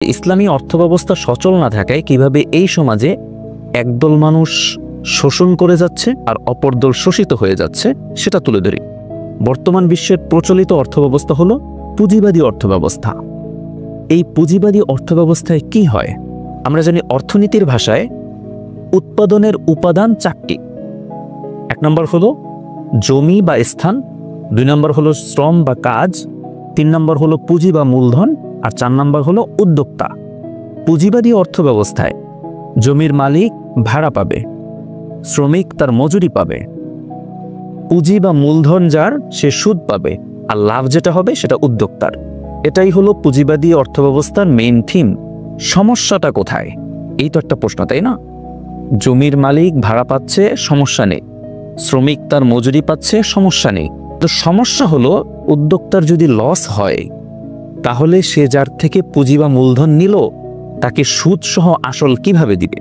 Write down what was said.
ইসলামী অর্থব্যবস্থা সচল না থাকায় কিভাবে এই সমাজে একদল মানুষ শোষণ করে যাচ্ছে আর অপর দল শোষিত হয়ে যাচ্ছে সেটা তুলে ধরি। বর্তমান বিশ্বের প্রচলিত অর্থব্যবস্থা হলো পুঁজিবাদী অর্থব্যবস্থা। এই পুঁজিবাদী অর্থব্যবস্থায় কি হয়? আমরা জানি অর্থনীতির ভাষায় উৎপাদনের উপাদান চারটি। 1 নম্বর হলো জমি বা স্থান, 2 নম্বর হলো শ্রম বা কাজ, 3 নম্বর হলো পুঁজি বা মূলধন, আর 4 নম্বর হলো উদ্যোক্তা। পুঁজিবাদী অর্থব্যবস্থায় জমির মালিক ভাড়া পাবে, শ্রমিক তার মজুরি পাবে, পুঁজি বা মূলধন যার সে সুদ পাবে, আর লাভ যেটা হবে সেটা উদ্যোক্তার। এটাই হলো পুঁজিবাদী অর্থব্যবস্থার মেইন থিম। সমস্যাটা কোথায়? এই তো একটা প্রশ্ন, তাই না? জমির মালিক ভাড়া পাচ্ছে, সমস্যা নেই। শ্রমিক তার মজুরি পাচ্ছে, সমস্যা নেই। তো সমস্যা হলো উদ্যোক্তার যদি লস হয় তাহলে সে যার থেকে পুঁজি বা মূলধন নিল তাকে সুদ সহ আসল কিভাবে দিবে?